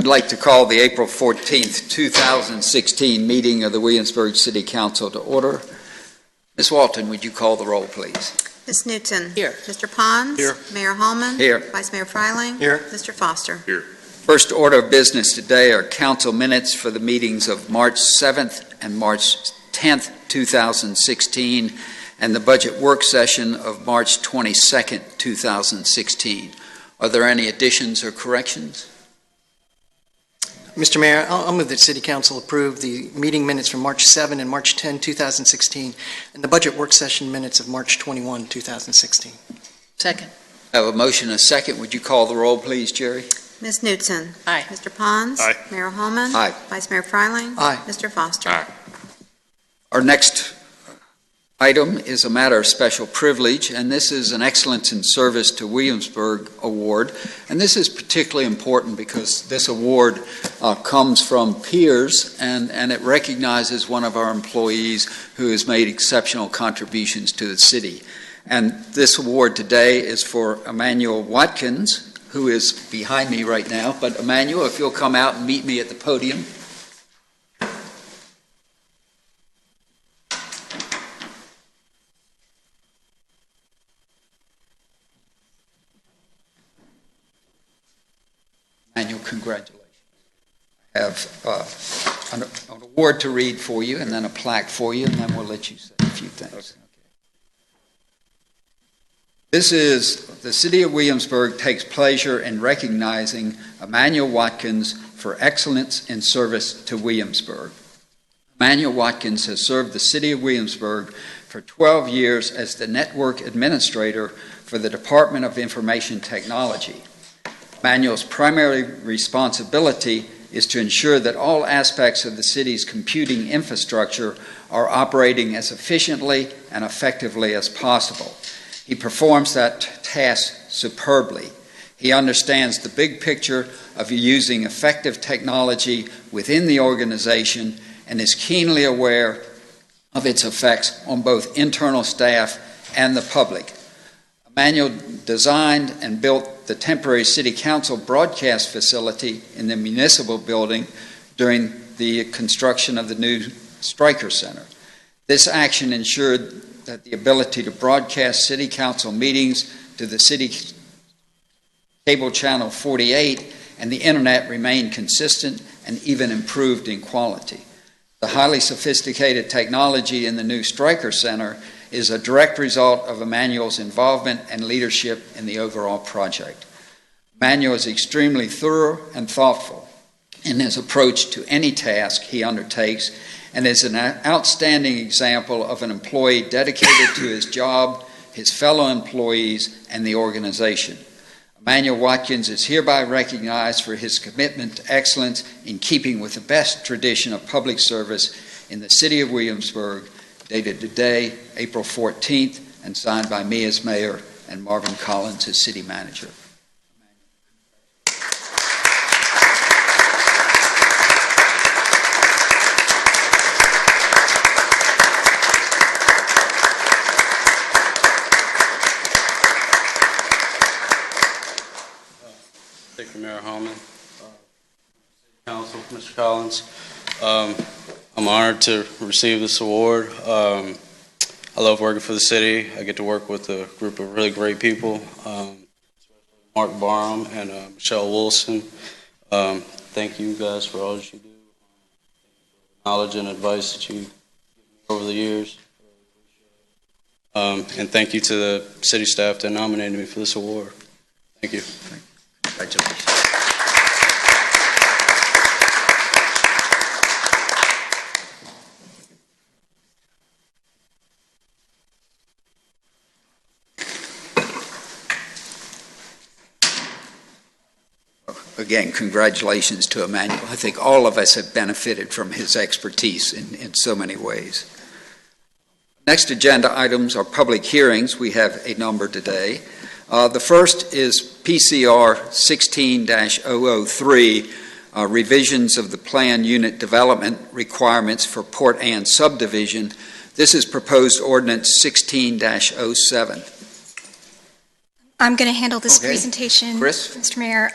I'd like to call the April 14th, 2016 meeting of the Williamsburg City Council to order. Ms. Walton, would you call the roll, please? Ms. Newton. Here. Mr. Pons. Here. Mayor Hallman. Here. Vice Mayor Freiling. Here. Mr. Foster. Here. First order of business today are council minutes for the meetings of March 7th and March 10th, 2016, and the budget work session of March 22nd, 2016. Are there any additions or corrections? Mr. Mayor, I'll move that City Council approve the meeting minutes from March 7 and March 10, 2016, and the budget work session minutes of March 21, 2016. Second. I have a motion and a second. Would you call the roll, please, Jerry? Ms. Newton. Aye. Mr. Pons. Aye. Mayor Hallman. Aye. Vice Mayor Freiling. Aye. Mr. Foster. Aye. Our next item is a matter of special privilege, and this is an Excellence in Service to Williamsburg award. And this is particularly important because this award comes from peers, and it recognizes one of our employees who has made exceptional contributions to the city. And this award today is for Emmanuel Watkins, who is behind me right now. But Emmanuel, if you'll come out and meet me at the podium. Emmanuel, congratulations. I have an award to read for you and then a plaque for you, and then we'll let you say a few things. Okay. This is, the City of Williamsburg takes pleasure in recognizing Emmanuel Watkins for excellence in service to Williamsburg. Emmanuel Watkins has served the City of Williamsburg for 12 years as the Network Administrator for the Department of Information Technology. Emmanuel's primary responsibility is to ensure that all aspects of the city's computing infrastructure are operating as efficiently and effectively as possible. He performs that task superbly. He understands the big picture of using effective technology within the organization and is keenly aware of its effects on both internal staff and the public. Emmanuel designed and built the temporary City Council broadcast facility in the municipal building during the construction of the new Stryker Center. This action ensured that the ability to broadcast City Council meetings to the City Cable Channel 48 and the Internet remained consistent and even improved in quality. The highly sophisticated technology in the new Stryker Center is a direct result of Emmanuel's involvement and leadership in the overall project. Emmanuel is extremely thorough and thoughtful in his approach to any task he undertakes and is an outstanding example of an employee dedicated to his job, his fellow employees, and the organization. Emmanuel Watkins is hereby recognized for his commitment to excellence in keeping with the best tradition of public service in the City of Williamsburg, dated today, April 14th, and signed by me as mayor and Marvin Collins as city manager. Thank you, Mayor Hallman. Council, Mr. Collins. I'm honored to receive this award. I love working for the city. I get to work with a group of really great people, especially Mark Barham and Michelle Wilson. Thank you guys for all that you do. Knowledge and advice that you give me over the years. And thank you to the city staff that nominated me for this award. Thank you. Congratulations. Again, congratulations to Emmanuel. I think all of us have benefited from his expertise in so many ways. Next agenda items are public hearings. We have a number today. The first is PCR 16-003, revisions of the plan unit development requirements for Port Ann subdivision. This is proposed ordinance 16-07. I'm going to handle this presentation, Chris? Mr. Mayor.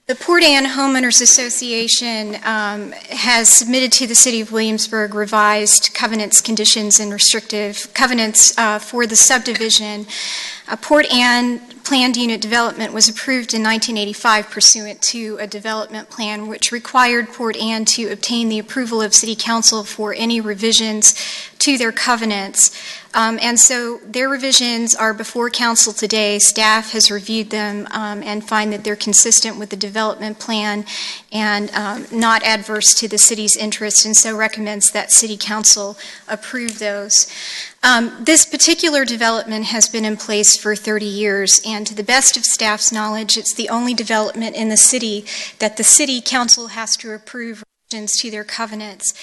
The Port Anne Homeowners Association has submitted to the City of Williamsburg revised covenants, conditions, and restrictive covenants for the subdivision. Port Anne planned unit development was approved in 1985 pursuant to a development plan which required Port Anne to obtain the approval of City Council for any revisions to their covenants. And so their revisions are before Council today. Staff has reviewed them and find that they're consistent with the development plan and not adverse to the city's interest, and so recommends that City Council approve those. This particular development has been in place for 30 years, and to the best of staff's knowledge, it's the only development in the city that the City Council has to approve to their covenants.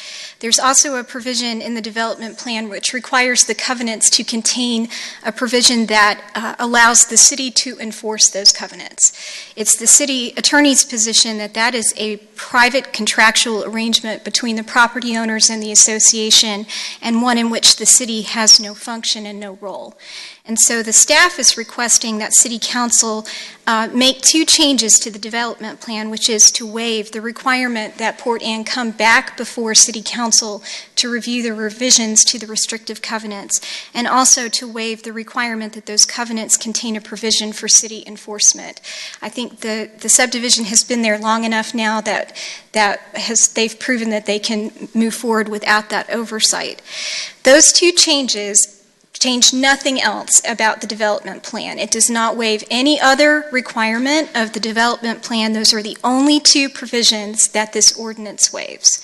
There's also a provision in the development plan which requires the covenants to contain a provision that allows the city to enforce those covenants. It's the city attorney's position that that is a private contractual arrangement between the property owners and the association, and one in which the city has no function and no role. And so the staff is requesting that City Council make two changes to the development plan, which is to waive the requirement that Port Anne come back before City Council to review the revisions to the restrictive covenants, and also to waive the requirement that those covenants contain a provision for city enforcement. I think the subdivision has been there long enough now that they've proven that they can move forward without that oversight. Those two change nothing else about the development plan. It does not waive any other requirement of the development plan. Those are the only two provisions that this ordinance waives.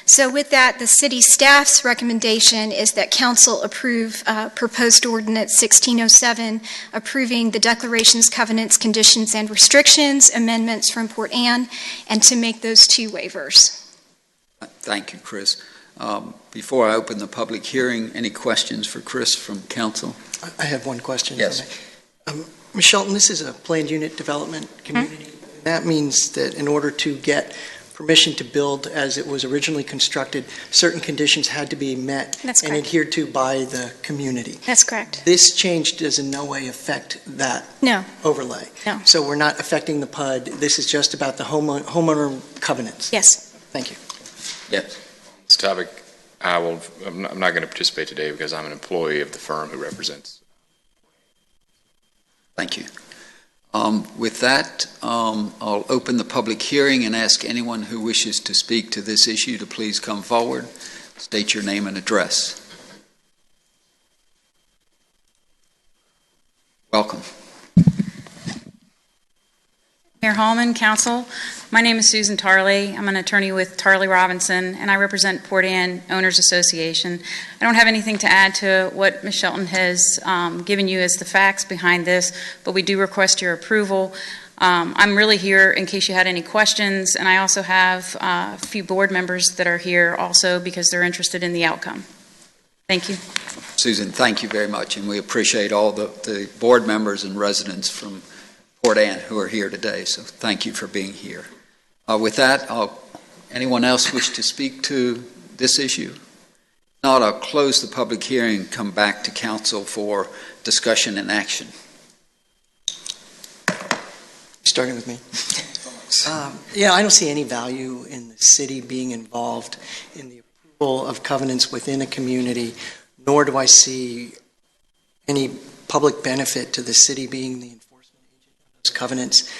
So with that, the city staff's recommendation is that council approve proposed ordinance 1607, approving the declarations, covenants, conditions, and restrictions amendments from Port Anne, and to make those two waivers. Thank you, Chris. Before I open the public hearing, any questions for Chris from council? I have one question. Yes. Ms. Shelton, this is a planned unit development community. That means that in order to get permission to build as it was originally constructed, certain conditions had to be met and adhered to by the community. That's correct. This change does in no way affect that overlay. No. So we're not affecting the PUD. This is just about the homeowner covenants. Yes. Thank you. Yes. This topic, I'm not going to participate today because I'm an employee of the firm who represents. Thank you. With that, I'll open the public hearing and ask anyone who wishes to speak to this issue to please come forward. State your name and address. Welcome. Mayor Hallman, Council. My name is Susan Tarley. I'm an attorney with Tarley Robinson, and I represent Port Anne Owners Association. I don't have anything to add to what Ms. Shelton has given you as the facts behind this, but we do request your approval. I'm really here in case you had any questions, and I also have a few board members that are here also because they're interested in the outcome. Thank you. Susan, thank you very much, and we appreciate all the board members and residents from Port Anne who are here today, so thank you for being here. With that, anyone else wish to speak to this issue? If not, I'll close the public hearing and come back to council for discussion and action. Starting with me. Yeah, I don't see any value in the city being involved in the approval of covenants within a community, nor do I see any public benefit to the city being the enforcement agent of those covenants.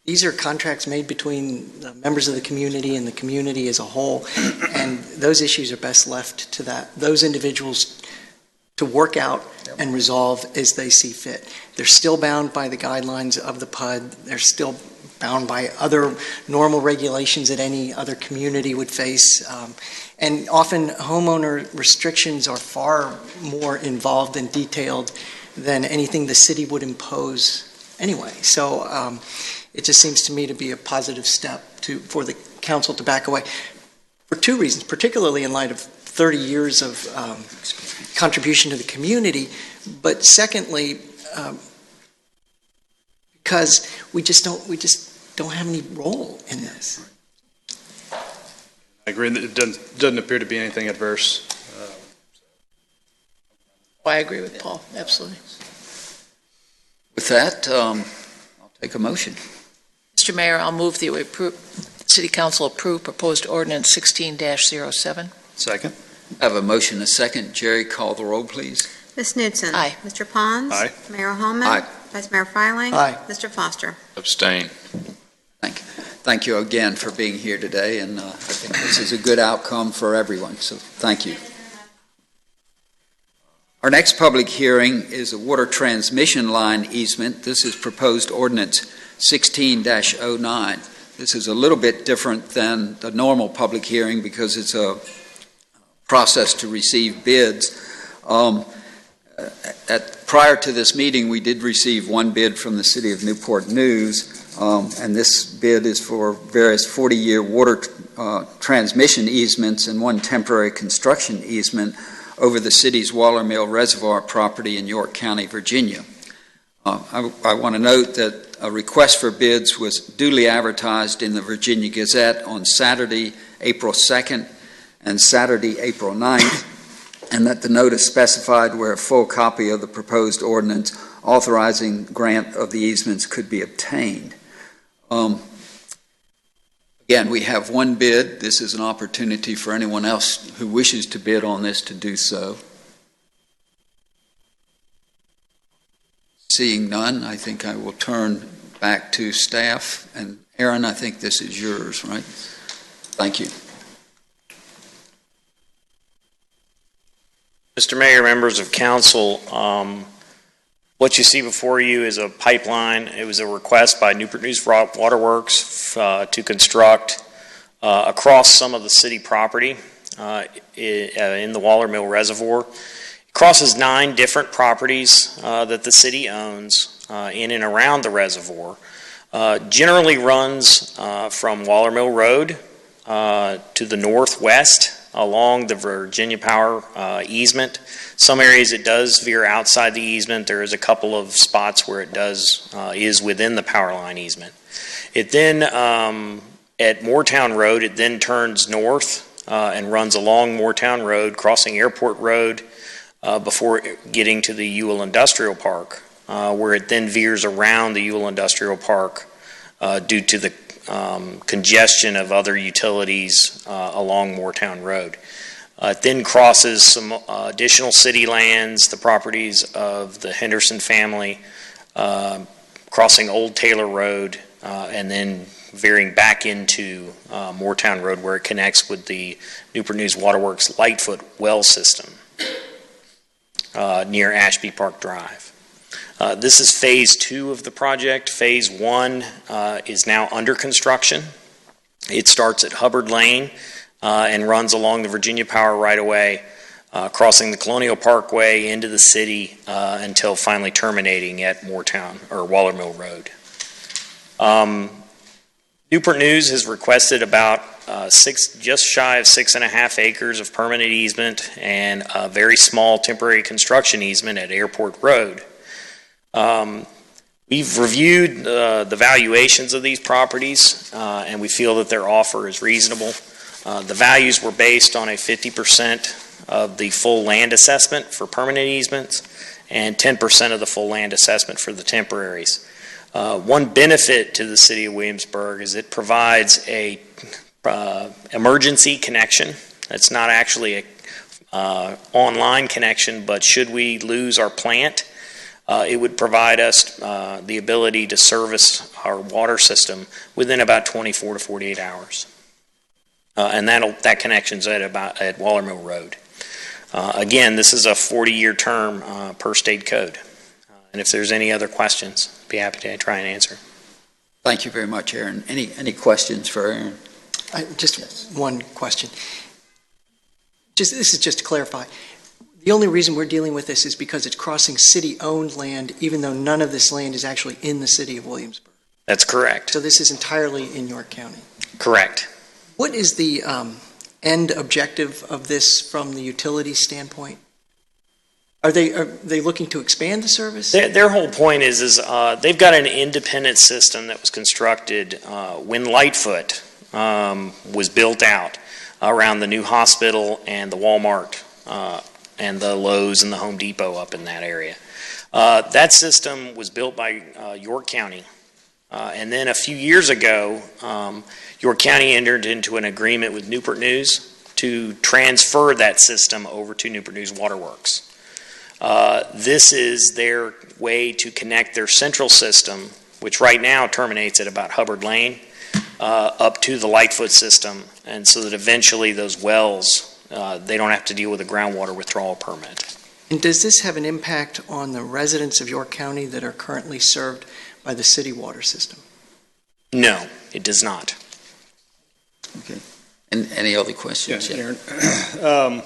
These are contracts made between the members of the community and the community as a whole, and those issues are best left to those individuals to work out and resolve as they see fit. They're still bound by the guidelines of the PUD. They're still bound by other normal regulations that any other community would face. And often homeowner restrictions are far more involved and detailed than anything the city would impose anyway. So it just seems to me to be a positive step for the council to back away for two reasons, particularly in light of 30 years of contribution to the community, but secondly, because we just don't have any role in this. I agree that it doesn't appear to be anything adverse. I agree with Paul, absolutely. With that, I'll Take a motion. Mr. Mayor, I'll move the City Council approve proposed ordinance 16-07. Second. I have a motion, a second. Jerry, call the roll, please. Ms. Knutson. Aye. Mr. Pons. Aye. Mayor Holman. Aye. Vice Mayor Fryling. Aye. Mr. Foster. Abstain. Thank you again for being here today, and I think this is a good outcome for everyone, so thank you. Our next public hearing is a water transmission line easement. This is proposed ordinance 16-09. This is a little bit different than the normal public hearing because it's a process to receive bids. Prior to this meeting, we did receive one bid from the City of Newport News, and this bid is for various 40-year water transmission easements and one temporary construction easement over the city's Waller Mill Reservoir property in York County, Virginia. I want to note that a request for bids was duly advertised in the Virginia Gazette on Saturday, April 2nd, and Saturday, April 9th, and that the notice specified where a full copy of the proposed ordinance authorizing grant of the easements could be obtained. Again, we have one bid. This is an opportunity for anyone else who wishes to bid on this to do so. Seeing none, I think I will turn back to staff. And Aaron, I think this is yours, right? Thank you. Mr. Mayor, members of council, what you see before you is a pipeline. It was a request by Newport News Waterworks to construct across some of the city property in the Waller Mill Reservoir. It crosses 9 different properties that the city owns in and around the reservoir. Generally runs from Waller Mill Road to the northwest along the Virginia Power easement. Some areas it does veer outside the easement. There is a couple of spots where it is within the power line easement. It then, at Moortown Road, it then turns north and runs along Moortown Road, crossing Airport Road before getting to the Ewell Industrial Park, where it then veers around the Ewell Industrial Park due to the congestion of other utilities along Moortown Road. It then crosses some additional city lands, the properties of the Henderson family, crossing Old Taylor Road, and then veering back into Moortown Road where it connects with the Newport News Waterworks Lightfoot well system near Ashby Park Drive. This is phase 2 of the project. Phase 1 is now under construction. It starts at Hubbard Lane and runs along the Virginia Power right-of-way, crossing the Colonial Parkway into the city until finally terminating at Moortown or Waller Mill Road. Newport News has requested about just shy of 6.5 acres of permanent easement and a very small temporary construction easement at Airport Road. We've reviewed the valuations of these properties, and we feel that their offer is reasonable. The values were based on a 50% of the full land assessment for permanent easements and 10% of the full land assessment for the temporaries. One benefit to the city of Williamsburg is it provides a emergency connection. It's not actually a online connection, but should we lose our plant, it would provide us the ability to service our water system within about 24 to 48 hours. And that connection's at Waller Mill Road. Again, this is a 40-year term per state code. And if there's any other questions, I'd be happy to try and answer. Thank you very much, Aaron. Any questions for Aaron? Just one question. This is just to clarify. The only reason we're dealing with this is because it's crossing city-owned land, even though none of this land is actually in the city of Williamsburg. That's correct. So this is entirely in York County. Correct. What is the end objective of this from the utility standpoint? Are they looking to expand the service? Their whole point is they've got an independent system that was constructed when Lightfoot was built out around the new hospital and the Walmart and the Lowe's and the Home Depot up in that area. That system was built by York County And then a few years ago, York County entered into an agreement with Newport News to transfer that system over to Newport News Waterworks. This is their way to connect their central system, which right now terminates at about Hubbard Lane, up to the Lightfoot system, and so that eventually those wells, they don't have to deal with a groundwater withdrawal permit. And does this have an impact on the residents of York County that are currently served by the city water system? No, it does not. Okay. And any other questions? Yeah, Aaron.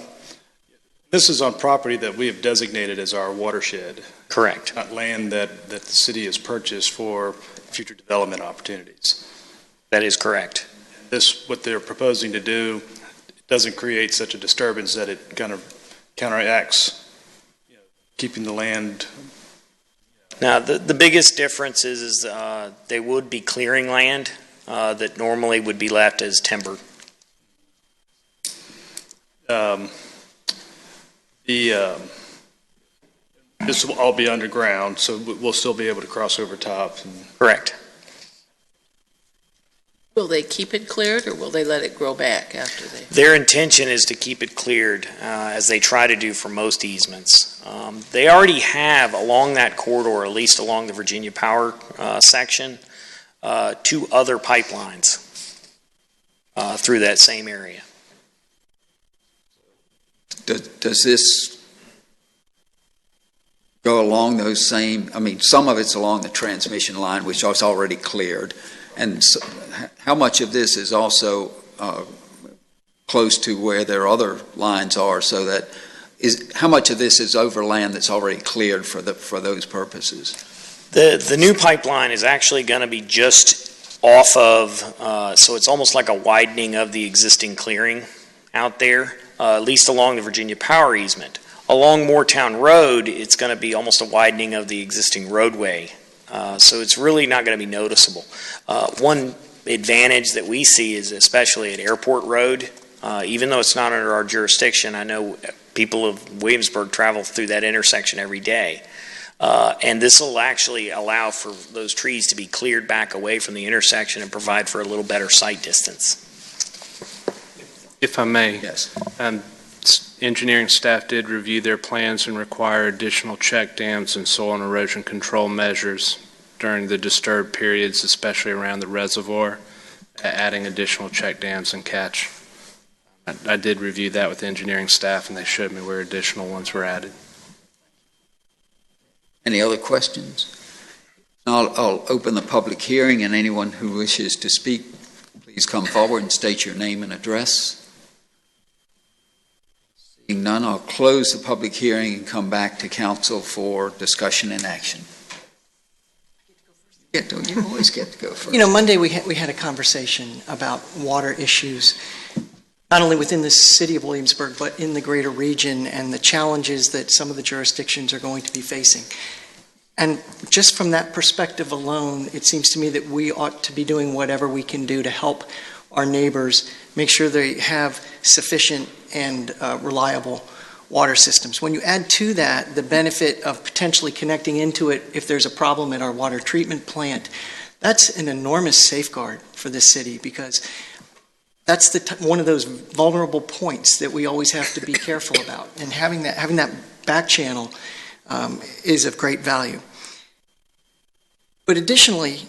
This is on property that we have designated as our watershed. Correct. Not land that the city has purchased for future development opportunities. That is correct. This, what they're proposing to do, doesn't create such a disturbance that it kind of counteracts, keeping the land. Now, the biggest difference is they would be clearing land that normally would be left as timber. This will all be underground, so we'll still be able to cross over top. Correct. Will they keep it cleared, or will they let it grow back after they? Their intention is to keep it cleared, as they try to do for most easements. They already have along that corridor, at least along the Virginia Power section, 2 other pipelines through that same area. Does this go along those same, I mean, some of it's along the transmission line, which is already cleared, and so, how much of this is also close to where their other lines are, so that how much of this is over land that's already cleared for those purposes? The new pipeline is actually going to be just off of, so it's almost like a widening of the existing clearing out there, at least along the Virginia Power easement. Along Moortown Road, it's going to be almost a widening of the existing roadway. So it's really not going to be noticeable. One advantage that we see is especially at Airport Road, even though it's not under our jurisdiction, I know people of Williamsburg travel through that intersection every day. And this will actually allow for those trees to be cleared back away from the intersection and provide for a little better sight distance. If I may. Yes. Engineering staff did review their plans and require additional check dams and soil and erosion control measures during the disturbed periods, especially around the reservoir, adding additional check dams and catch. I did review that with engineering staff, and they showed me where additional ones were added. Any other questions? I'll open the public hearing, and anyone who wishes to speak, please come forward and state your name and address. Seeing none, I'll close the public hearing and come back to council for discussion and action. You always get to go first. Monday we had a conversation about water issues, not only within the city of Williamsburg, but in the greater region, and the challenges that some of the jurisdictions are going to be facing. And just from that perspective alone, it seems to me that we ought to be doing whatever we can do to help our neighbors make sure they have sufficient and reliable water systems. When you add to that the benefit of potentially connecting into it if there's a problem at our water treatment plant, that's an enormous safeguard for this city, because that's one of those vulnerable points that we always have to be careful about. And having that back channel is of great value. But additionally,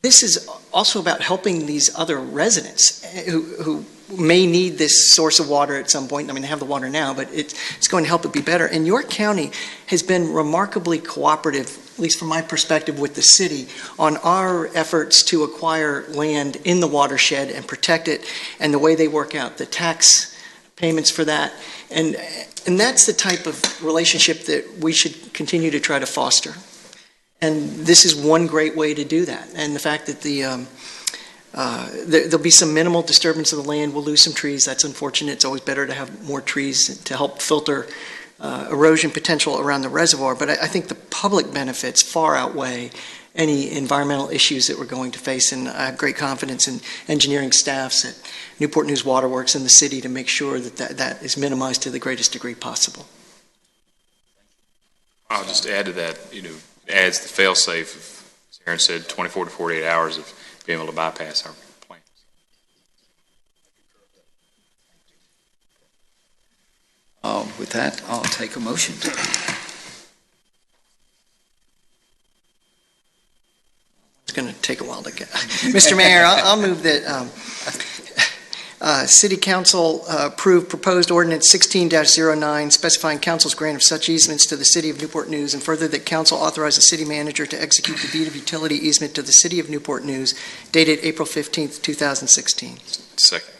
this is also about helping these other residents who may need this source of water at some point. I mean, they have the water now, but it's going to help it be better. And York County has been remarkably cooperative, at least from my perspective, with the city on our efforts to acquire land in the watershed and protect it, and the way they work out the tax payments for that. And that's the type of relationship that we should continue to try to foster. And this is one great way to do that. And the fact that there'll be some minimal disturbance of the land, we'll lose some trees, that's unfortunate. It's always better to have more trees to help filter erosion potential around the reservoir. But I think the public benefits far outweigh any environmental issues that we're going to face. And I have great confidence in engineering staffs at Newport News Waterworks and the city to make sure that is minimized to the greatest degree possible. I'll just add to that, adds the fail-safe. Aaron said, 24 to 48 hours of being able to bypass our plans. With that, I'll take a motion. It's going to take a while to get. Mr. Mayor, I'll move that City Council approve proposed ordinance 16-09 specifying council's grant of such easements to the City of Newport News, and further that council authorize the city manager to execute the deed of utility easement to the City of Newport News dated April 15th, 2016. Second.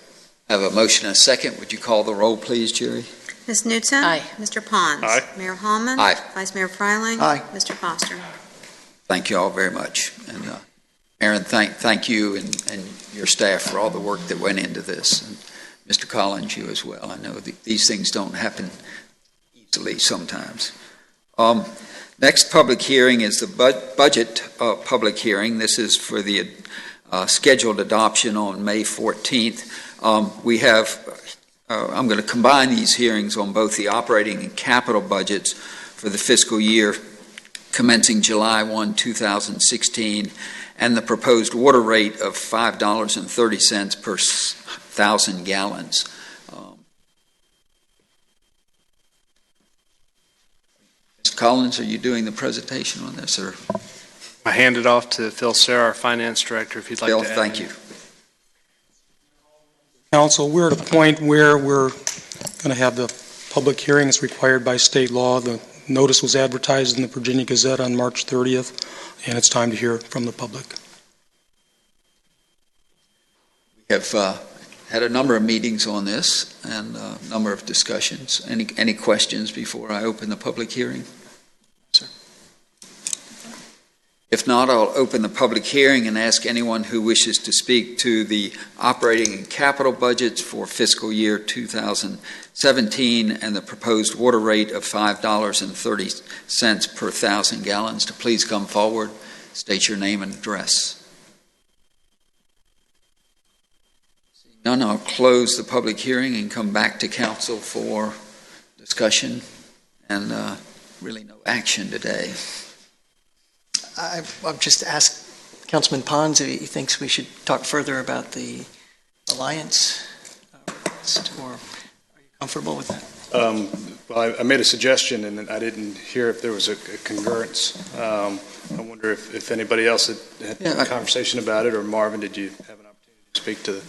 I have a motion and a second. Would you call the roll, please, Jerry? Ms. Knutson? Aye. Mr. Pons? Aye. Mayor Holman? Aye. Vice Mayor Fryling? Aye. Mr. Foster? Thank you all very much. And Aaron, thank you and your staff for all the work that went into this. And Mr. Collins, you as well. I know these things don't happen easily sometimes. Next public hearing is the budget public hearing. This is for the scheduled adoption on May 14th. I'm going to combine these hearings on both the operating and capital budgets for the fiscal year commencing July 1, 2016, and the proposed water rate of $5.30 per 1,000 gallons. Mr. Collins, are you doing the presentation on this, or? I hand it off to Phil Serra, our finance director, if you'd like Phil, to add. thank you. Council, we're at a point where we're going to have the public hearing as required by state law. The notice was advertised in the Virginia Gazette on March 30th, and it's time to hear from the public. We have had a number of meetings on this and a number of discussions. Any questions before I open the public hearing? Sir. If not, I'll open the public hearing and ask anyone who wishes to speak to the operating and capital budgets for fiscal year 2017 and the proposed water rate of $5.30 per 1,000 gallons to please come forward, state your name and address. Seeing none, I'll close the public hearing and come back to council for discussion and really no action today. I've just asked Councilman Pons if he thinks we should talk further about the alliance, or are you comfortable with that? Well, I made a suggestion, and I didn't hear if there was a concurrence. I wonder if anybody else had a conversation about it, or Marvin, did you have an opportunity to speak to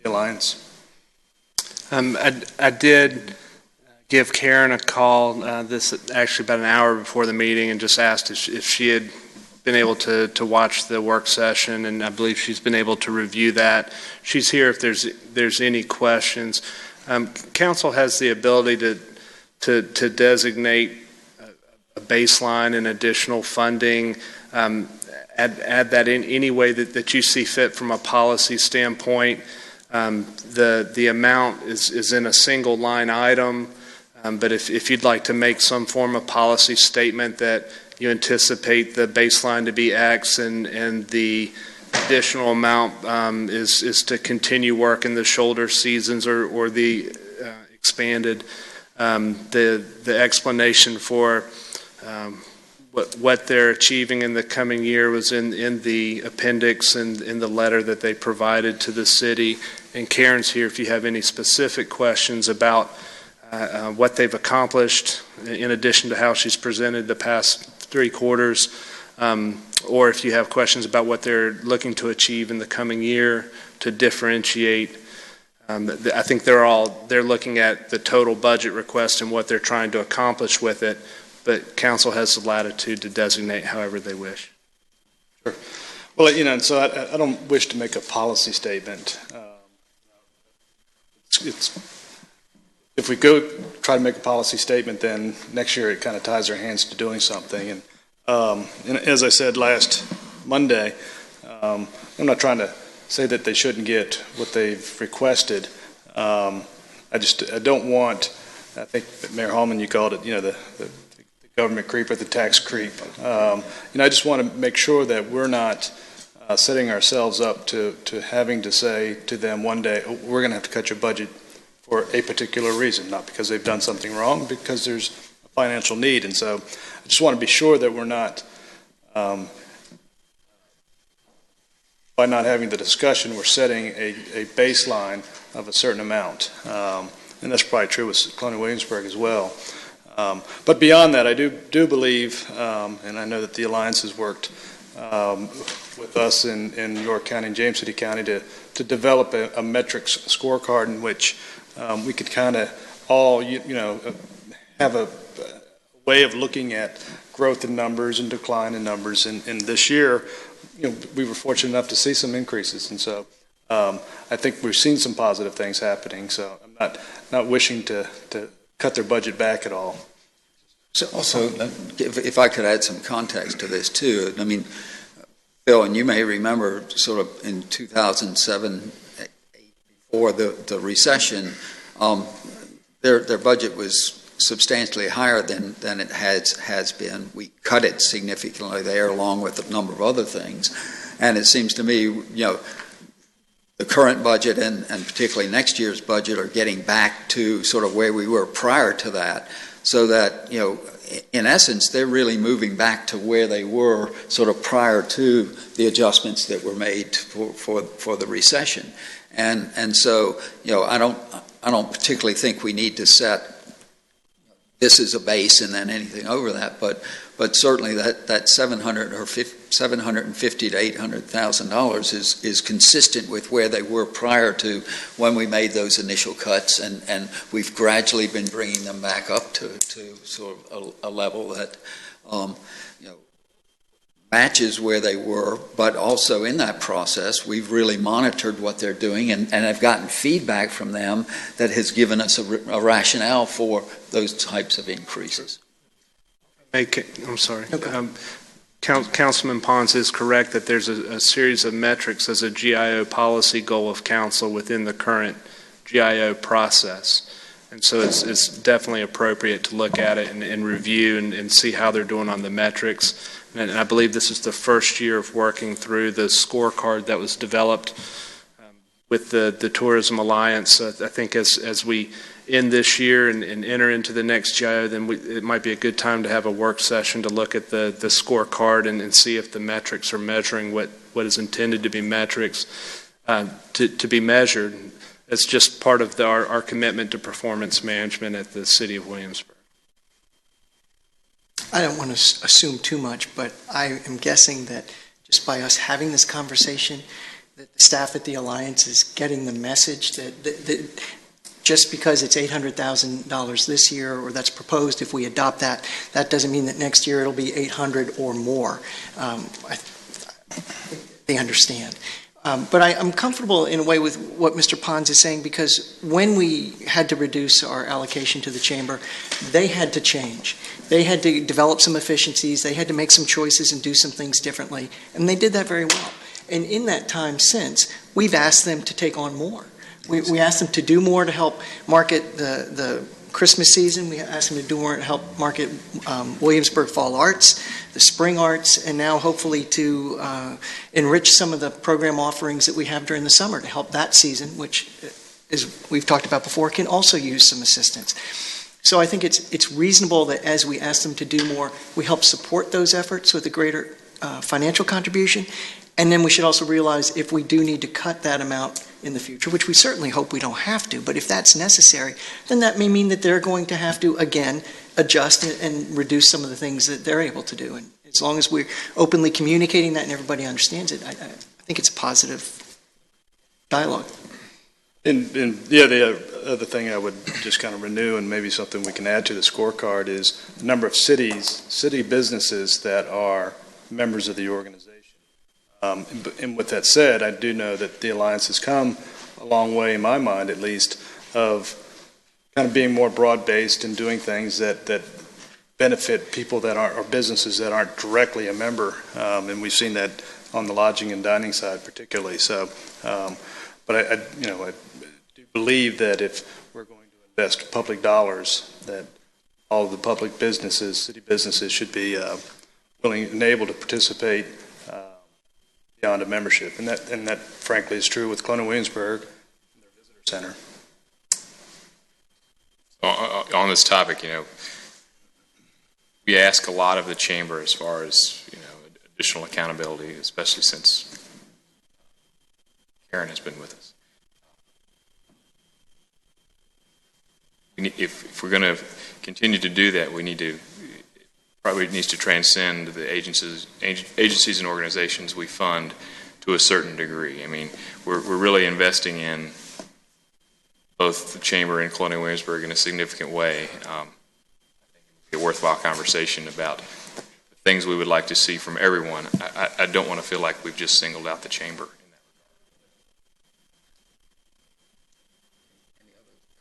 the alliance? I did give Karen a call, this actually about an hour before the meeting, and just asked if she had been able to watch the work session, and I believe she's been able to review that. She's here if there's any questions. Council has the ability to designate a baseline and additional funding, add that in any way that you see fit from a policy standpoint. The amount is in a single line item, but if you'd like to make some form of policy statement that you anticipate the baseline to be X and the additional amount is to continue work in the shoulder seasons or the expanded. The explanation for what they're achieving in the coming year was in the appendix and in the letter that they provided to the city. And Karen's here if you have any specific questions about what they've accomplished in addition to how she's presented the past 3 quarters, or if you have questions about what they're looking to achieve in the coming year to differentiate. I think they're looking at the total budget request and what they're trying to accomplish with it, but council has the latitude to designate however they wish. Sure. Well, and so I don't wish to make a policy statement. If we go try to make a policy statement, then next year it kind of ties our hands to doing something. And as I said last Monday, I'm not trying to say that they shouldn't get what they've requested. I don't want, I think Mayor Hallman, you called it, the government creep or the tax creep. I just want to make sure that we're not setting ourselves up to having to say to them one day, oh, we're going to have to cut your budget for a particular reason, not because they've done something wrong, because there's a financial need. And so I just want to be sure that we're not by not having the discussion, we're setting a baseline of a certain amount. And that's probably true with Colonial Williamsburg as well. But beyond that, I do believe, and I know that the Alliance has worked with us in York County and James City County to develop a metrics scorecard in which we could kind of all, have a way of looking at growth in numbers and decline in numbers. And this year, we were fortunate enough to see some increases. And so I think we've seen some positive things happening. So I'm not wishing to cut their budget back at all. So also, if I could add some context to this too, I mean, Bill, and you may remember sort of in 2007, before the recession, their budget was substantially higher than it has been. We cut it significantly there, along with a number of other things. And it seems to me, the current budget and particularly next year's budget are getting back to sort of where we were prior to that, so that, in essence, they're really moving back to where they were sort of prior to the adjustments that were made for the recession. And so, I don't particularly think we need to set this as a base and then anything over that, but certainly that $750,000 to $800,000 is consistent with where they were prior to when we made those initial cuts, and we've gradually been bringing them back up to sort of a level that matches where they were. But also in that process, we've really monitored what they're doing and have gotten feedback from them that has given us a rationale for those types of increases. I'm sorry. Okay. Councilman Pons is correct that there's a series of metrics as a GIO policy goal of council within the current GIO process. And so it's definitely appropriate to look at it and review and see how they're doing on the metrics. And I believe this is the first year of working through the scorecard that was developed with the Tourism Alliance. I think as we end this year and enter into the next GIO, then it might be a good time to have a work session to look at the scorecard and see if the metrics are measuring what is intended to be metrics to be measured. It's just part of our commitment to performance management at the City of Williamsburg. I don't want to assume too much, but I am guessing that just by us having this conversation, that the staff at the Alliance is getting the message that just because it's $800,000 this year, or that's proposed, if we adopt that, that doesn't mean that next year it'll be 800 or more. They understand. But I'm comfortable in a way with what Mr. Pons is saying, because when we had to reduce our allocation to the chamber, they had to change. They had to develop some efficiencies. They had to make some choices and do some things differently. And they did that very well. And in that time since, we've asked them to take on more. We asked them to do more to help market the Christmas season. We asked them to do more to help market Williamsburg Fall Arts, the Spring Arts, and now hopefully to enrich some of the program offerings that we have during the summer to help that season, which, as we've talked about before, can also use some assistance. So I think it's reasonable that as we ask them to do more, we help support those efforts with a greater financial contribution. And then we should also realize if we do need to cut that amount in the future, which we certainly hope we don't have to, but if that's necessary, then that may mean that they're going to have to, again, adjust and reduce some of the things that they're able to do. And as long as we're openly communicating that and everybody understands it, I think it's a positive dialogue. And the other thing I would just kind of renew, and maybe something we can add to the scorecard, is the number of city businesses that are members of the organization. And with that said, I do know that the Alliance has come a long way, in my mind at least, of kind of being more broad-based and doing things that benefit people that aren't, or businesses that aren't directly a member. And we've seen that on the lodging and dining side particularly. So, but I do believe that if we're going to invest public dollars, that all of the public businesses, city businesses, should be willing and able to participate beyond a membership, and that frankly is true with Colonial Williamsburg and their visitor center. On this topic, we ask a lot of the chamber as far as additional accountability, especially since Karen has been with us. If we're going to continue to do that, probably needs to transcend the agencies and organizations we fund to a certain degree. I mean, we're really investing in both the Chamber and Colonial Williamsburg in a significant way. I think it would be a worthwhile conversation about the things we would like to see from everyone. I don't want to feel like we've just singled out the Chamber.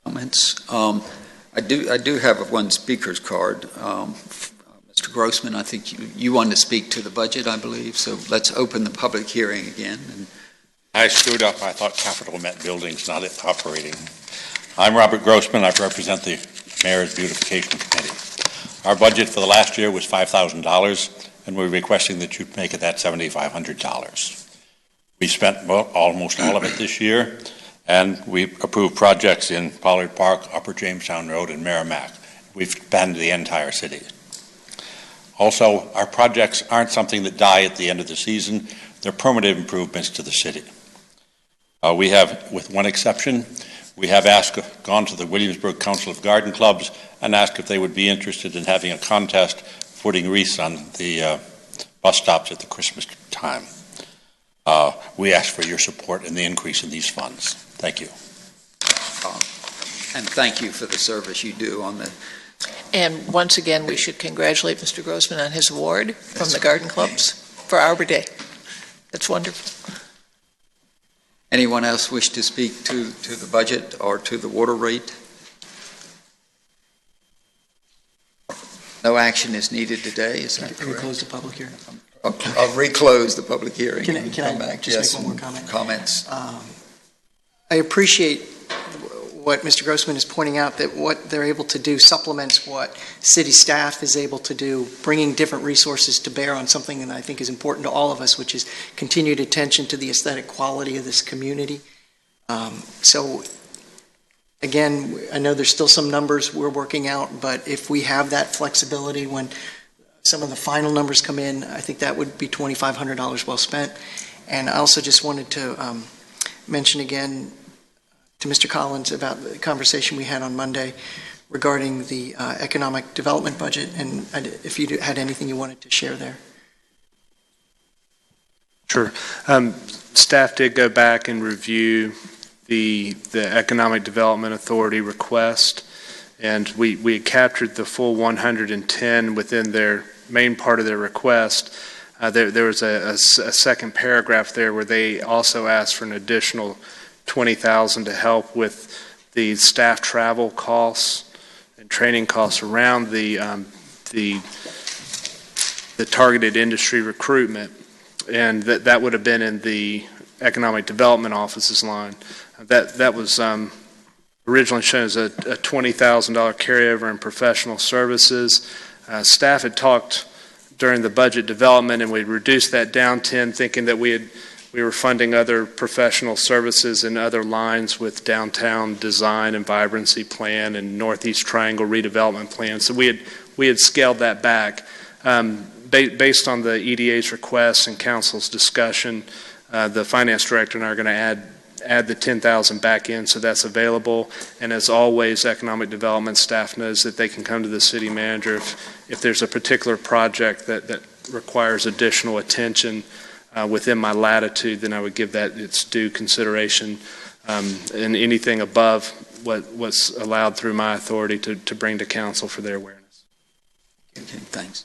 Comments? I do have one speaker's card. Mr. Grossman, I think you wanted to speak to the budget, I believe, so let's open the public hearing again. I screwed up. I thought capital meant buildings, not it operating. I'm Robert Grossman. I represent the Mayor's Beautification Committee. Our budget for the last year was $5,000, and we're requesting that you make it that $7,500. We spent almost all of it this year, and we approved projects in Pollard Park, Upper Jamestown Road, and Merrimack. We've spanned the entire city. Also, our projects aren't something that die at the end of the season. They're permanent improvements to the city. We have, with one exception, we have gone to the Williamsburg Council of Garden Clubs and asked if they would be interested in having a contest putting wreaths on the bus stops at the Christmas time. We ask for your support in the increase in these funds. Thank you. And thank you for the service you do on the... And once again, we should congratulate Mr. Grossman on his award from the Garden Clubs for Arbor Day. That's wonderful. Anyone else wish to speak to the budget or to the water rate? No action is needed today, is that correct? Can we close the public hearing? Okay. I'll reclose the public hearing. Can I just make one more comment? Comments. I appreciate what Mr. Grossman is pointing out, that what they're able to do supplements what city staff is able to do, bringing different resources to bear on something that I think is important to all of us, which is continued attention to the aesthetic quality of this community. So again, I know there's still some numbers we're working out, but if we have that flexibility when some of the final numbers come in, I think that would be $2,500 well spent. And I also just wanted to mention again to Mr. Collins about the conversation we had on Monday regarding the economic development budget, and if you had anything you wanted to share there. Sure. Staff did go back and review the Economic Development Authority request, and we had captured the full 110 within their main part of their request. There was a second paragraph there where they also asked for an additional $20,000 to help with the staff travel costs and training costs around the targeted industry recruitment, and that would have been in the Economic Development Office's line. That was originally shown as a $20,000 carryover in professional services. Staff had talked during the budget development, and we reduced that down 10, thinking that we were funding other professional services in other lines with downtown design and vibrancy plan and Northeast Triangle redevelopment plan. So we had scaled that back. Based on the EDA's requests and council's discussion, the finance director and I are going to add the $10,000 back in, so that's available. And as always, economic development staff knows that they can come to the city manager if there's a particular project that requires additional attention within my latitude, then I would give that its due consideration, and anything above what's allowed through my authority to bring to council for their awareness. Okay, thanks.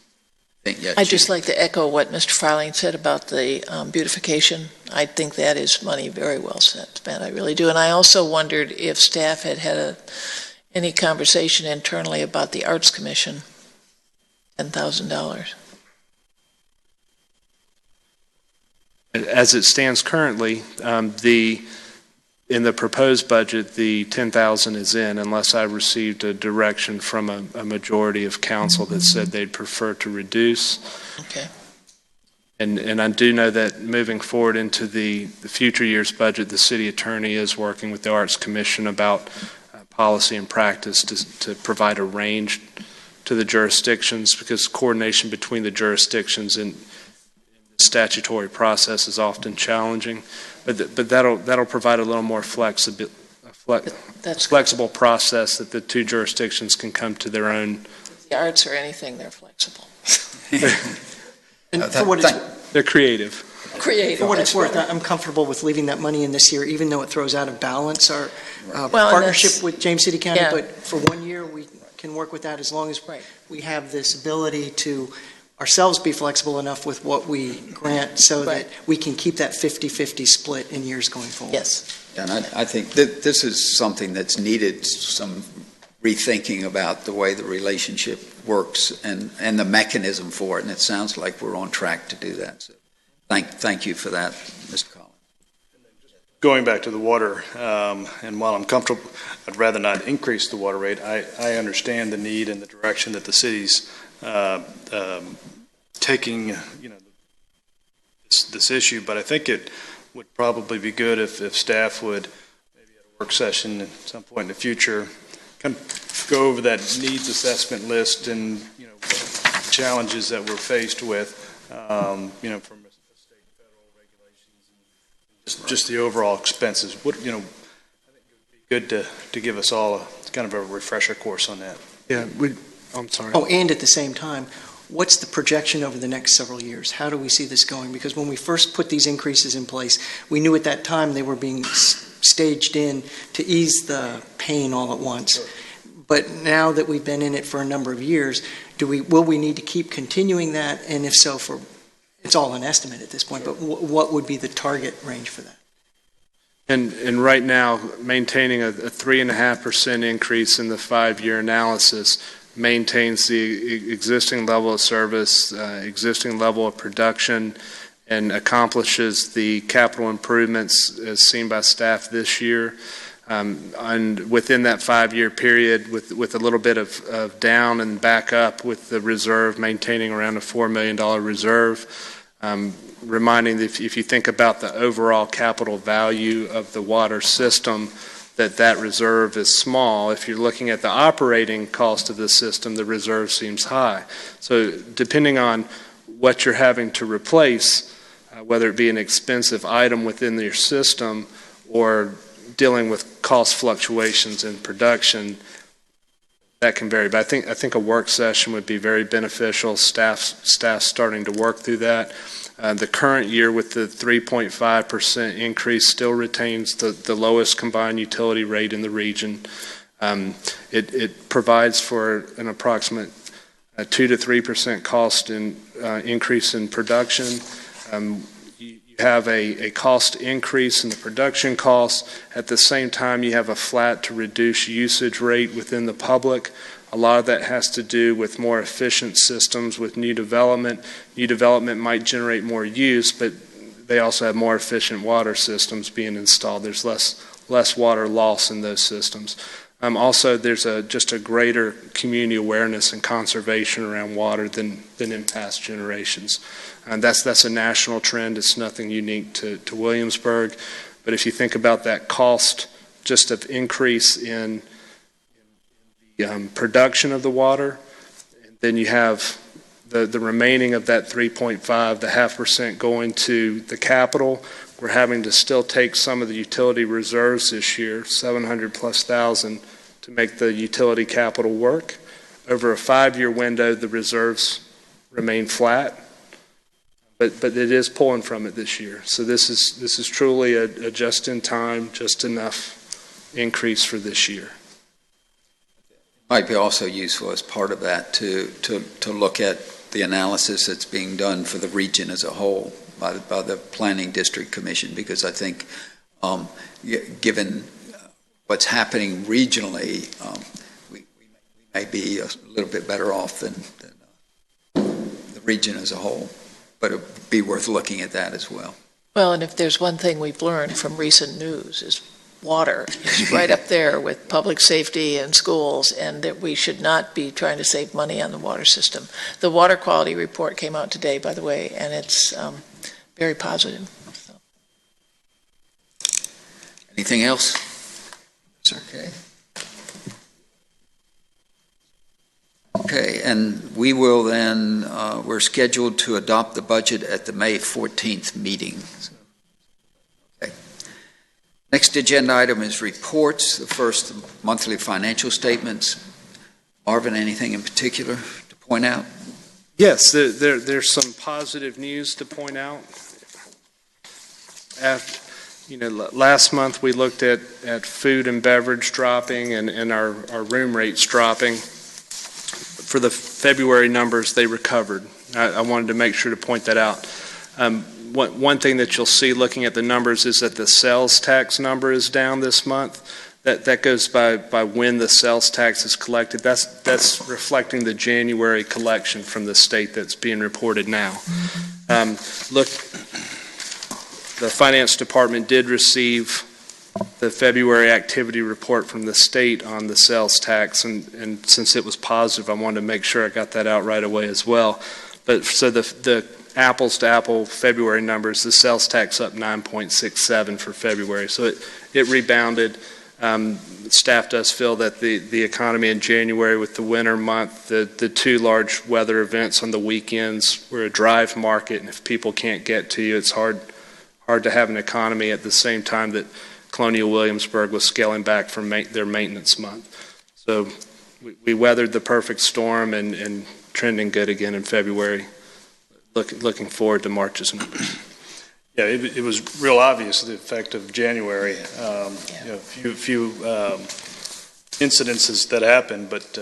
I'd just like to echo what Mr. Farling said about the beautification. I think that is money very well spent. I really do. And I also wondered if staff had any conversation internally about the Arts Commission, $10,000. As it stands currently, in the proposed budget, the $10,000 is in, unless I received a direction from a majority of council that said they'd prefer to reduce. Okay. And I do know that moving forward into the future year's budget, the city attorney is working with the Arts Commission about policy and practice to provide a range to the jurisdictions, because coordination between the jurisdictions in The statutory process is often challenging, but that'll provide a little more flexible process that the two jurisdictions can come to their own. The arts or anything, they're flexible. And for what it's They're creative. Creative. For what it's that's worth, right. I'm comfortable with leaving that money in this year, even though it throws out of balance our Well, and partnership that's- with James City County. Yeah. But for 1 year, we can work with that as long as Right. we have this ability to ourselves be flexible enough with what we grant so Right. that we can keep that 50-50 split in years going forward. Yes. And I think that this is something that's needed some rethinking about the way the relationship works and the mechanism for it, and it sounds like we're on track to do that. So thank you for that, Mr. Collins. Going back to the water, and while I'm comfortable, I'd rather not increase the water rate. I understand the need and the direction that the city's taking, this issue, but I think it would probably be good if staff would, maybe at a work session at some point in the future, kind of go over that needs assessment list and, challenges that we're faced with, from state and federal regulations and just the overall expenses. I think it would be good to give us all kind of a refresher course on that. Yeah, I'm sorry. Oh, and at the same time, what's the projection over the next several years? How do we see this going? Because when we first put these increases in place, we knew at that time they were being staged in to ease the pain all at once. But now that we've been in it for a number of years, will we need to keep continuing that? And if so, it's all an estimate at this point, but what would be the target range for that? And right now, maintaining a 3.5% increase in the 5-year analysis maintains the existing level of service, existing level of production, and accomplishes the capital improvements as seen by staff this year. And within that 5-year period, with a little bit of down and back up with the reserve, maintaining around a $4 million reserve, reminding that if you think about the overall capital value of the water system, that reserve is small. If you're looking at the operating cost of the system, the reserve seems high. So depending on what you're having to replace, whether it be an expensive item within your system or dealing with cost fluctuations in production, that can vary. But I think a work session would be very beneficial. Staff starting to work through that. The current year with the 3.5% increase still retains the lowest combined utility rate in the region. It provides for an approximate 2 to 3% cost increase in production. You have a cost increase in the production costs. At the same time, you have a flat to reduce usage rate within the public. A lot of that has to do with more efficient systems with new development. New development might generate more use, but they also have more efficient water systems being installed. There's less water loss in those systems. Also, there's just a greater community awareness and conservation around water than in past generations. And that's a national trend. It's nothing unique to Williamsburg. But if you think about that cost just of increase in the production of the water, and then you have the remaining of that 3.5, the 0.5% going to the capital. We're having to still take some of the utility reserves this year, $700,000+, to make the utility capital work. Over a 5-year window, the reserves remain flat, but it is pulling from it this year. So this is truly a just-in-time, just enough increase for this year. Might be also useful as part of that to look at the analysis that's being done for the region as a whole by the Planning District Commission, because I think given what's happening regionally, we may be a little bit better off than the region as a whole, but it would be worth looking at that as well. Well, and if there's one thing we've learned from recent news is water is right up there with public safety and schools, and that we should not be trying to save money on the water system. The water quality report came out today, by the way, and it's very positive. So. Anything else? Okay. Okay. and we will then, we're scheduled to adopt the budget at the May 14th meeting. Okay. Next agenda item is reports. The first, monthly financial statements. Marvin, anything in particular to point out? Yes, there's some positive news to point out. Last month we looked at food and beverage dropping and our room rates dropping. For the February numbers, they recovered. I wanted to make sure to point that out. One thing that you'll see looking at the numbers is that the sales tax number is down this month. That goes by when the sales tax is collected. That's reflecting the January collection from the state that's being reported now. Look, the Finance Department did receive the February activity report from the state on the sales tax, and since it was positive, I wanted to make sure I got that out right away as well. But so the apples to apple February numbers, the sales tax up 9.67 for February, so it rebounded. Staff does feel that the economy in January with the winter month, the two large weather events on the weekends, we're a drive market, and if people can't get to you, it's hard to have an economy at the same time that Colonial Williamsburg was scaling back from their maintenance month. So we weathered the perfect storm and trending good again in February. Looking forward to March's numbers. Yeah, it was real obvious the effect of January. Few incidences that happened, but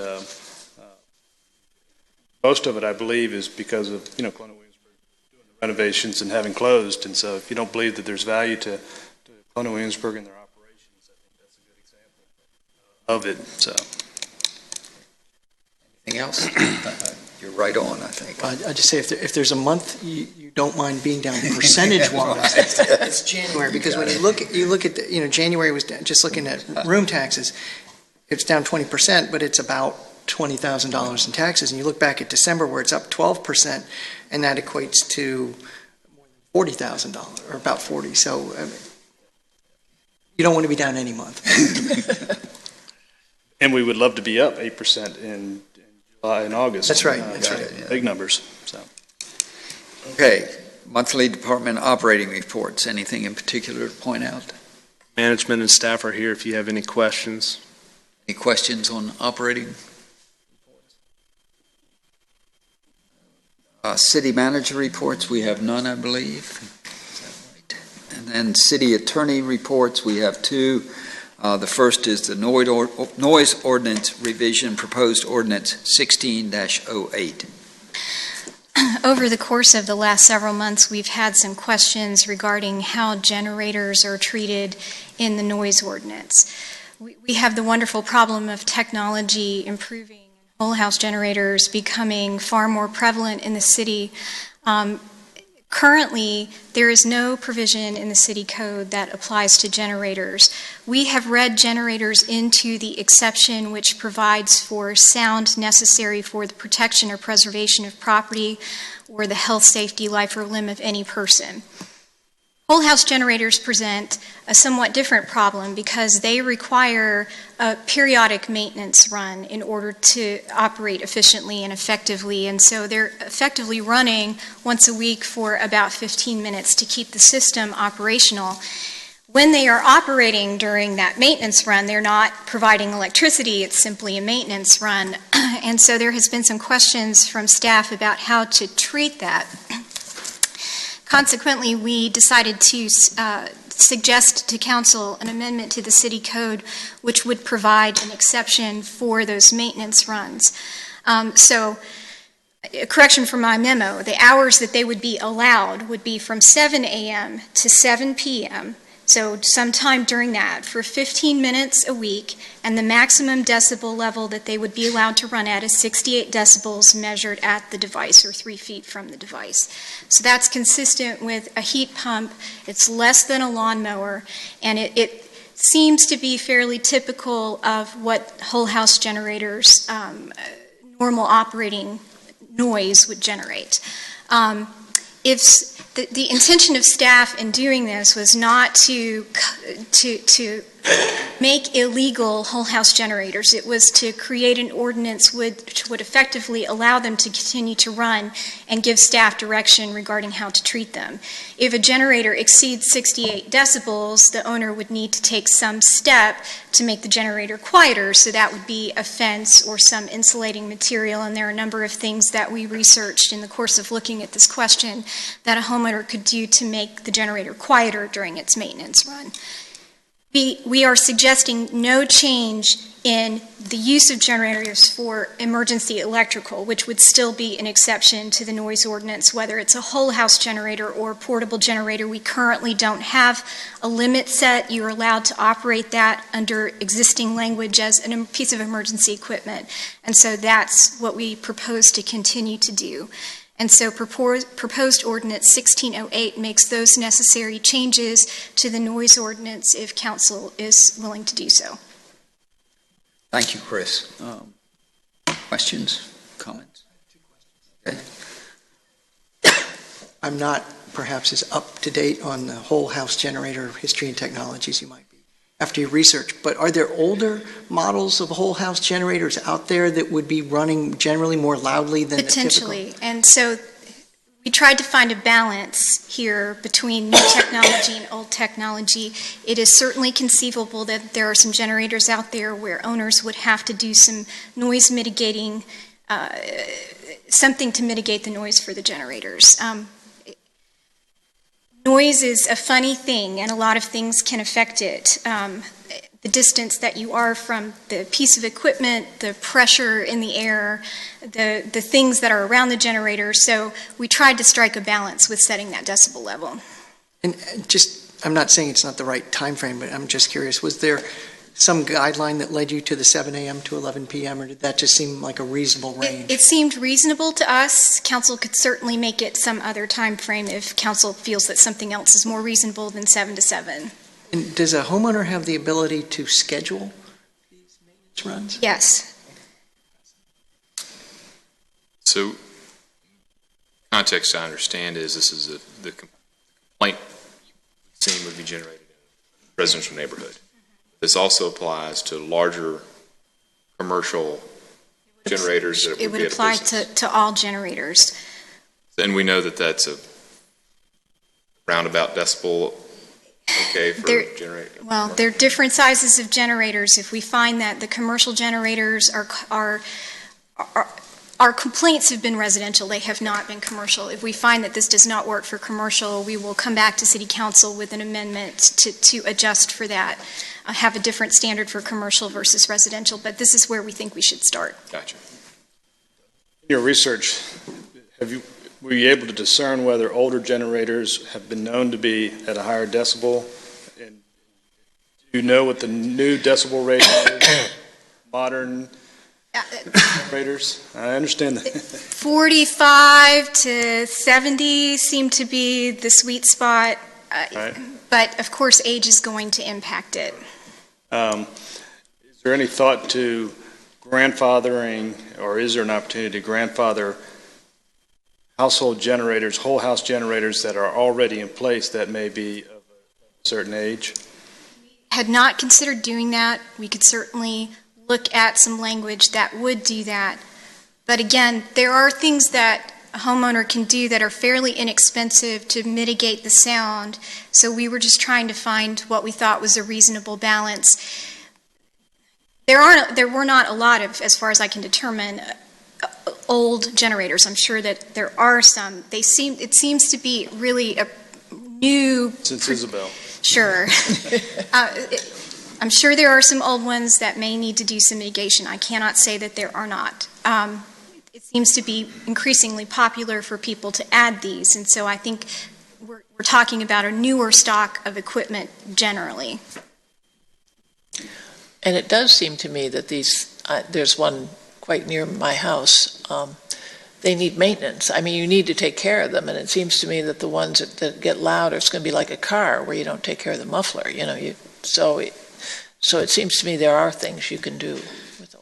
most of it, I believe, is because of Colonial Williamsburg doing the renovations and having closed. And so, if you don't believe that there's value to Colonial Williamsburg and their operations, I think that's a good example of it. So, anything else? You're right on, I think. I just say if there's a month you don't mind being down percentage-wise, it's January, because when you look at January was down, just looking at room taxes, it's down 20%, but it's about $20,000 in taxes. And you look back at December where it's up 12%, and that equates to more than $40,000 or about 40. So you don't want to be down any month. And we would love to be up 8% in July and August. That's right. That's right. Yeah. Big numbers. So. Okay. Monthly department operating reports. Anything in particular to point out? Management and staff are here if you have any questions. Any questions on operating reports? City manager reports, we have none, I believe. Is that right? And then city attorney reports, we have two. The first is the noise ordinance revision, proposed ordinance 16-08. Over the course of the last several months, we've had some questions regarding how generators are treated in the noise ordinance. We have the wonderful problem of technology improving, and whole house generators becoming far more prevalent in the city. Currently, there is no provision in the city code that applies to generators. We have read generators into the exception which provides for sound necessary for the protection or preservation of property or the health, safety, life, or limb of any person. Whole house generators present a somewhat different problem because they require a periodic maintenance run in order to operate efficiently and effectively, and so they're effectively running once a week for about 15 minutes to keep the system operational. When they are operating during that maintenance run, they're not providing electricity, it's simply a maintenance run, and so there has been some questions from staff about how to treat that. Consequently, we decided to suggest to council an amendment to the city code which would provide an exception for those maintenance runs. So, a correction from my memo, the hours that they would be allowed would be from 7 a.m. to 7 p.m., so sometime during that for 15 minutes a week, and the maximum decibel level that they would be allowed to run at is 68 decibels measured at the device or 3 feet from the device. So that's consistent with a heat pump. It's less than a lawnmower, and it seems to be fairly typical of what whole house generators' normal operating noise would generate. If the intention of staff in doing this was not to make illegal whole house generators. It was to create an ordinance which would effectively allow them to continue to run and give staff direction regarding how to treat them. If a generator exceeds 68 decibels, the owner would need to take some step to make the generator quieter, so that would be a fence or some insulating material, and there are a number of things that we researched in the course of looking at this question that a homeowner could do to make the generator quieter during its maintenance run. We are suggesting no change in the use of generators for emergency electrical, which would still be an exception to the noise ordinance, whether it's a whole house generator or a portable generator. We currently don't have a limit set. You're allowed to operate that under existing language as a piece of emergency equipment. And so that's what we propose to continue to do. And so proposed ordinance 1608 makes those necessary changes to the noise ordinance if council is willing to do so. Thank you, Chris. Questions, comments? Okay. I'm not perhaps as up to date on the whole house generator history and technology as you might be after your research, but are there older models of whole house generators out there that would be running generally more loudly than Potentially. the typical? And so we tried to find a balance here between new technology and old technology. It is certainly conceivable that there are some generators out there where owners would have to do some noise mitigating, something to mitigate the noise for the generators. Noise is a funny thing, and a lot of things can affect it. The distance that you are from the piece of equipment, the pressure in the air, the things that are around the generator. So we tried to strike a balance with setting that decibel level. And just, I'm not saying it's not the right time frame, but I'm just curious, was there some guideline that led you to the 7 a.m. to 11 p.m., or did that just seem like a reasonable range? It seemed reasonable to us. Council could certainly make it some other time frame if council feels that something else is more reasonable than 7 to 7. And does a homeowner have the ability to schedule these maintenance runs? Yes. So, context I understand is this is the complaint scene would be generated in a residential neighborhood. This also applies to larger commercial generators that It would apply to all generators. And we know that that's a roundabout decibel okay for generator. Well, there are different sizes of generators. If we find that the commercial generators our complaints have been residential, they have not been commercial. If we find that this does not work for commercial, we will come back to City Council with an amendment to adjust for that, have a different standard for commercial versus residential, but this is where we think we should start. Gotcha. In your research, were you able to discern whether older generators have been known to be at a higher decibel? And do you know what the new decibel rating is? Modern generators? I understand that. 45 to 70 seem to be the sweet spot, Right. but of course age is going to impact it. Is there any thought to grandfathering, or is there an opportunity to grandfather household generators, whole house generators that are already in place that may be of a certain age? Had not considered doing that. We could certainly look at some language that would do that. But again, there are things that a homeowner can do that are fairly inexpensive to mitigate the sound. So we were just trying to find what we thought was a reasonable balance. There were not a lot of, as far as I can determine, old generators. I'm sure that there are some. It seems to be really a new. Since Isabel. Sure. I'm sure there are some old ones that may need to do some mitigation. I cannot say that there are not. It seems to be increasingly popular for people to add these, and so I think we're talking about a newer stock of equipment generally. And it does seem to me that there's one quite near my house. They need maintenance. I mean, you need to take care of them, and it seems to me that the ones that get loud, it's going to be like a car where you don't take care of the muffler. So it seems to me there are things you can do with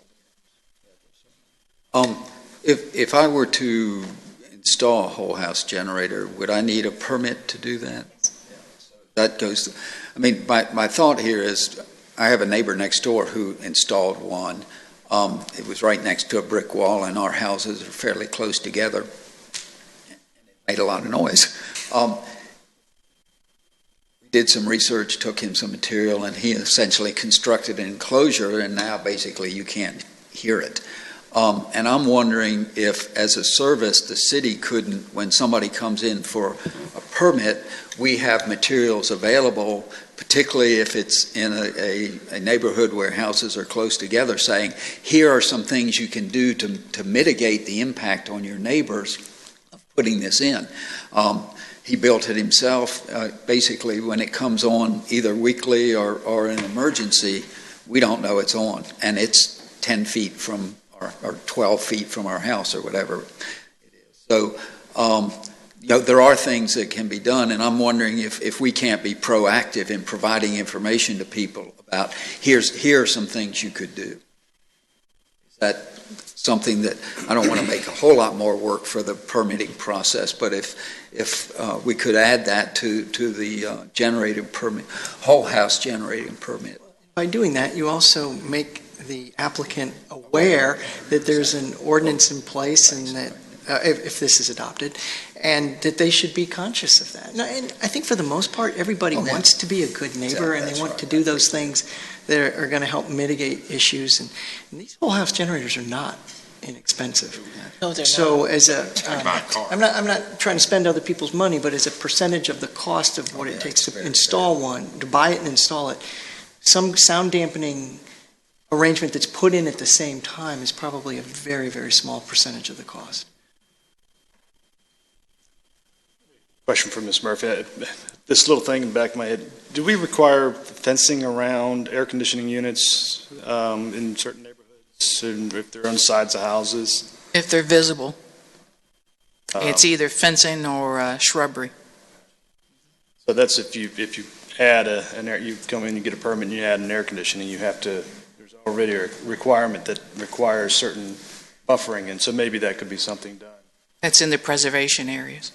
older. If I were to install a whole house generator, would I need a permit to do that? That goes. I mean, my thought here is, I have a neighbor next door who installed one. It was right next to a brick wall, and our houses are fairly close together. It made a lot of noise. We did some research, took him some material, and he essentially constructed an enclosure, and now basically you can't hear it. And I'm wondering if, as a service, the city couldn't, when somebody comes in for a permit, we have materials available, particularly if it's in a neighborhood where houses are close together, saying, here are some things you can do to mitigate the impact on your neighbors of putting this in. He built it himself. Basically, when it comes on either weekly or an emergency, we don't know it's on. And it's 10 feet from or 12 feet from our house or whatever it is. So, there are things that can be done, and I'm wondering if we can't be proactive in providing information to people about here are some things you could do. Is that something that I don't want to make a whole lot more work for the permitting process, but if we could add that to the generating permit, whole house generating permit. By doing that, you also make the applicant aware that there's an ordinance in place and that if this is adopted, and that they should be conscious of that. And I think for the most part, everybody wants to be a good neighbor, and they want to do those things that are going to help mitigate issues. And these whole house generators are not inexpensive. No, they're so not. As I'm not trying to spend other people's money, but as a percentage of the cost of what it takes to install one, to buy it and install it, some sound dampening arrangement that's put in at the same time is probably a very, very small percentage of the cost. Question for Ms. Murphy. This little thing in the back of my head, do we require fencing around air conditioning units in certain neighborhoods, and if they're on sides of houses? If they're visible. It's either fencing or shrubbery. So that's if you add you come in, you get a permit, and you add an air conditioning, there's already a requirement that requires certain buffering, and so maybe that could be something done. That's in the preservation areas.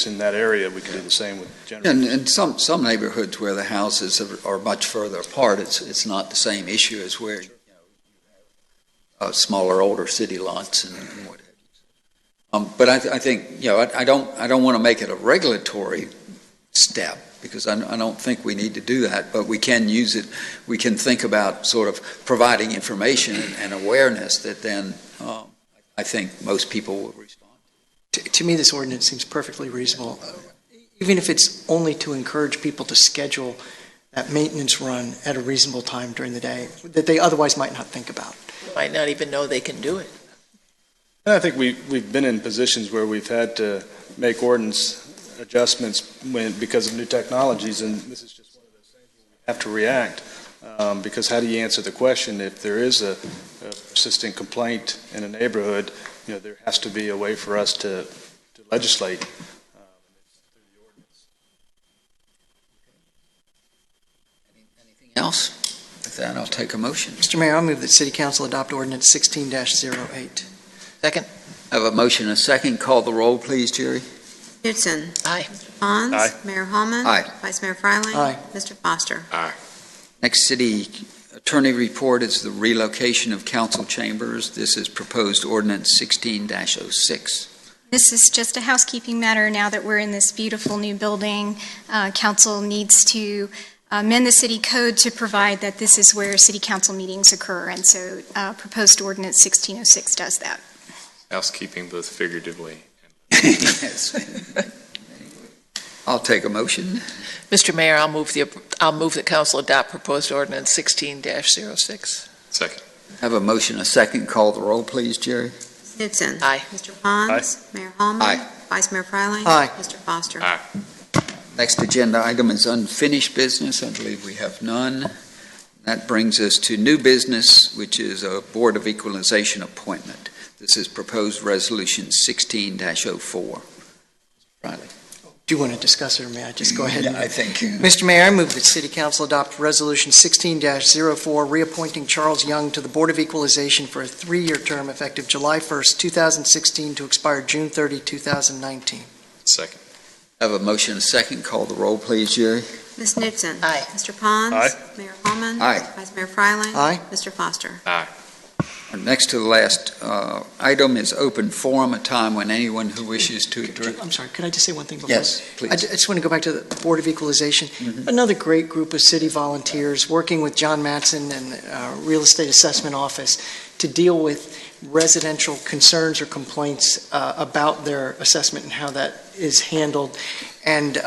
In that area, we can do the same with generators. And some neighborhoods where the houses are much further apart, it's not the same issue as where you have smaller, older city lots and what have you. But I think I don't want to make it a regulatory step because I don't think we need to do that. But we can use it. We can think about sort of providing information and awareness that then I think most people will respond. To me, this ordinance seems perfectly reasonable, even if it's only to encourage people to schedule that maintenance run at a reasonable time during the day that they otherwise might not think about. Might not even know they can do it. And I think we've been in positions where we've had to make ordinance adjustments because of new technologies, and this is just one of those things where we have to react. Because how do you answer the question if there is a persistent complaint in a neighborhood? There has to be a way for us to legislate through the ordinance. Anything else? With that, I'll take a motion. Mr. Mayor, I'll move that City Council adopt Ordinance 16-08. Second. I have a motion and a second. Call the roll, please, Jerry. Knutson. Aye. Mr. Pons. Aye. Mayor Holman. Aye. Vice Mayor Fryling. Aye. Mr. Foster. Aye. Next city attorney report is the relocation of council chambers. This is proposed ordinance 16-06. This is just a housekeeping matter now that we're in this beautiful new building. Council needs to amend the city code to provide that this is where city council meetings occur, and so proposed ordinance 1606 does that. Housekeeping both figuratively. Yes. I'll take a motion. Mr. Mayor, I'll move that council adopt proposed ordinance 16-06. Second. I have a motion and a second. Call the roll, please, Jerry. Knutson. Aye. Mr. Pons. Mayor Holman. Aye. Vice Mayor Fryling. Aye. Mr. Foster. Aye. Next agenda item is unfinished business. I believe we have none. That brings us to new business, which is a Board of Equalization appointment. This is proposed resolution 16-04. Riley. Do you want to discuss it, or may I just go ahead? Yeah, I think. Mr. Mayor, I move that City Council adopt Resolution 16-04, reappointing Charles Young to the Board of Equalization for a 3-year term effective July 1st, 2016 to expire June 30, 2019. Second. I have a motion and a second. Call the roll, please, Jerry. Ms. Knutson? Aye. Mr. Pons? Aye. Mayor Holman? Aye. Vice Mayor Fryling? Aye. Mr. Foster? Next to the last item is open forum, a time when anyone who wishes to address. I'm sorry, could I just say one thing before? Yes, please. I just want to go back to the Board of Equalization. Mhm. Another great group of city volunteers working with John Matson and Real Estate Assessment Office to deal with residential concerns or complaints about their assessment and how that is handled. And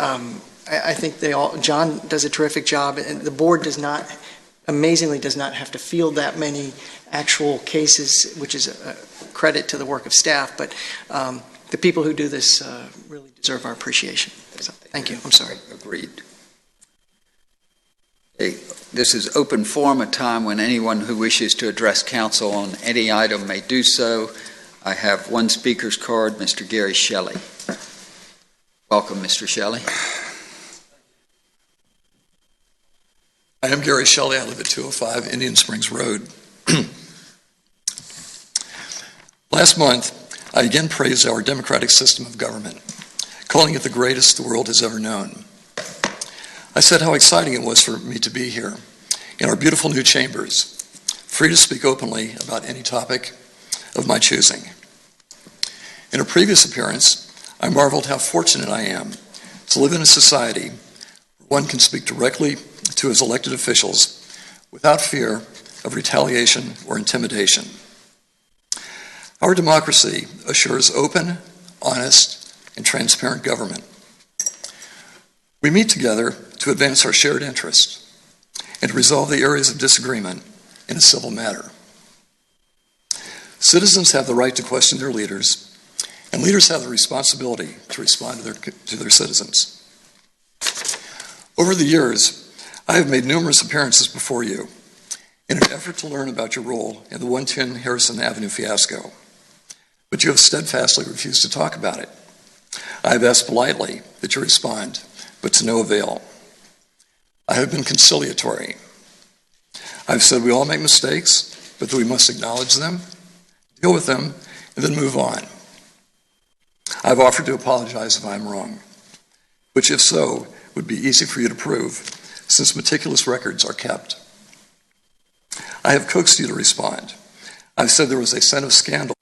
I think John does a terrific job, and the board amazingly does not have to field that many actual cases, which is a credit to the work of staff, but the people who do this really deserve our appreciation. So, thank you. I'm sorry. Agreed. Okay, this is open forum, a time when anyone who wishes to address council on any item may do so. I have one speaker's card, Mr. Gary Shelley. Welcome, Mr. Shelley. I am Gary Shelley. I live at 205 Indian Springs Road. Last month, I again praised our democratic system of government, calling it the greatest the world has ever known. I said how exciting it was for me to be here in our beautiful new chambers, free to speak openly about any topic of my choosing. In a previous appearance, I marveled how fortunate I am to live in a society where one can speak directly to his elected officials without fear of retaliation or intimidation. Our democracy assures open, honest, and transparent government. We meet together to advance our shared interests and to resolve the areas of disagreement in a civil matter. Citizens have the right to question their leaders, and leaders have the responsibility to respond to their citizens. Over the years, I have made numerous appearances before you in an effort to learn about your role in the 110 Harrison Avenue fiasco, but you have steadfastly refused to talk about it. I have asked politely that you respond, but to no avail. I have been conciliatory. I've said we all make mistakes, but that we must acknowledge them, deal with them, and then move on. I've offered to apologize if I'm wrong, which if so, would be easy for you to prove, since meticulous records are kept. I have coaxed you to respond. I've said there was a scent of scandal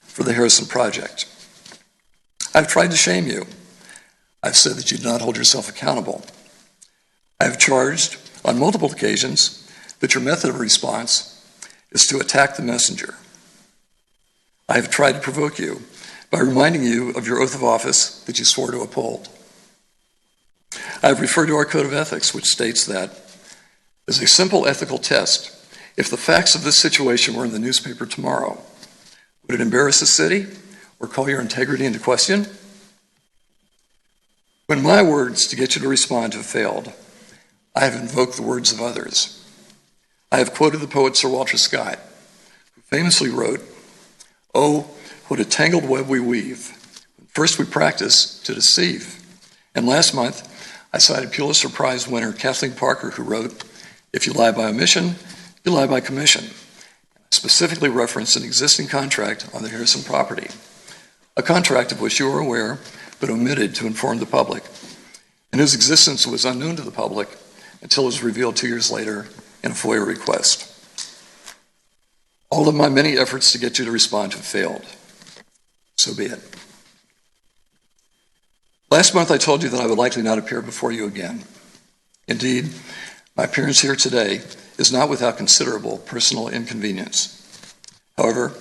for the Harrison project. I've tried to shame you. I've said that you do not hold yourself accountable. I have charged on multiple occasions that your method of response is to attack the messenger. I have tried to provoke you by reminding you of your oath of office that you swore to uphold. I have referred to our code of ethics, which states that, as a simple ethical test, if the facts of this situation were in the newspaper tomorrow, would it embarrass the city or call your integrity into question? When my words to get you to respond have failed, I have invoked the words of others. I have quoted the poet Sir Walter Scott, who famously wrote, "Oh, what a tangled web we weave. First we practice to deceive." And last month, I cited Pulitzer Prize winner Kathleen Parker, who wrote, "If you lie by omission, you lie by commission." I specifically referenced an existing contract on the Harrison property, a contract of which you were aware, but omitted to inform the public, and whose existence was unknown to the public until it was revealed 2 years later in a FOIA request. All of my many efforts to get you to respond have failed. So be it. Last month I told you that I would likely not appear before you again. Indeed, my appearance here today is not without considerable personal inconvenience. However,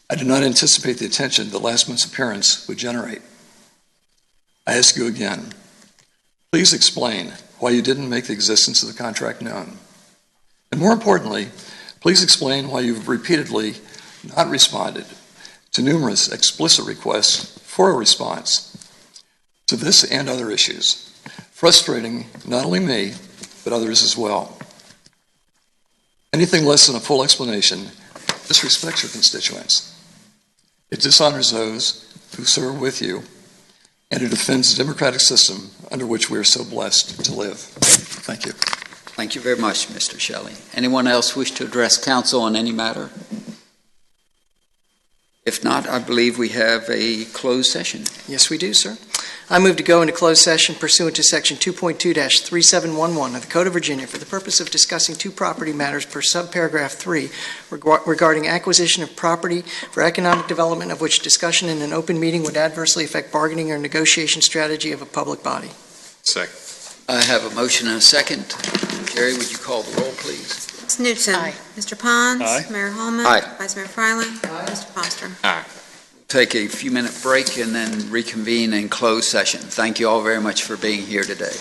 I did not anticipate the attention that last month's appearance would generate. I ask you again, please explain why you didn't make the existence of the contract known. And more importantly, please explain why you've repeatedly not responded to numerous explicit requests for a response to this and other issues, frustrating not only me, but others as well. Anything less than a full explanation disrespects your constituents. It dishonors those who serve with you, and it offends the democratic system under which we are so blessed to live. Thank you. Thank you very much, Mr. Shelley. Anyone else wish to address council on any matter? If not, I believe we have a closed session. Yes, we do, sir. I move to go into closed session pursuant to Section 2.2-3711 of the Code of Virginia for the purpose of discussing two property matters per subparagraph 3 regarding acquisition of property for economic development of which discussion in an open meeting would adversely affect bargaining or negotiation strategy of a public body. Second. I have a motion and a second. Jerry, would you call the roll, please? Ms. Newton. Aye. Mr. Pons. Aye. Mayor Holman. Aye. Vice Mayor Fryling. Mr. Foster. Aye. Take a few-minute break and then reconvene in closed session. Thank you all very much for being here today.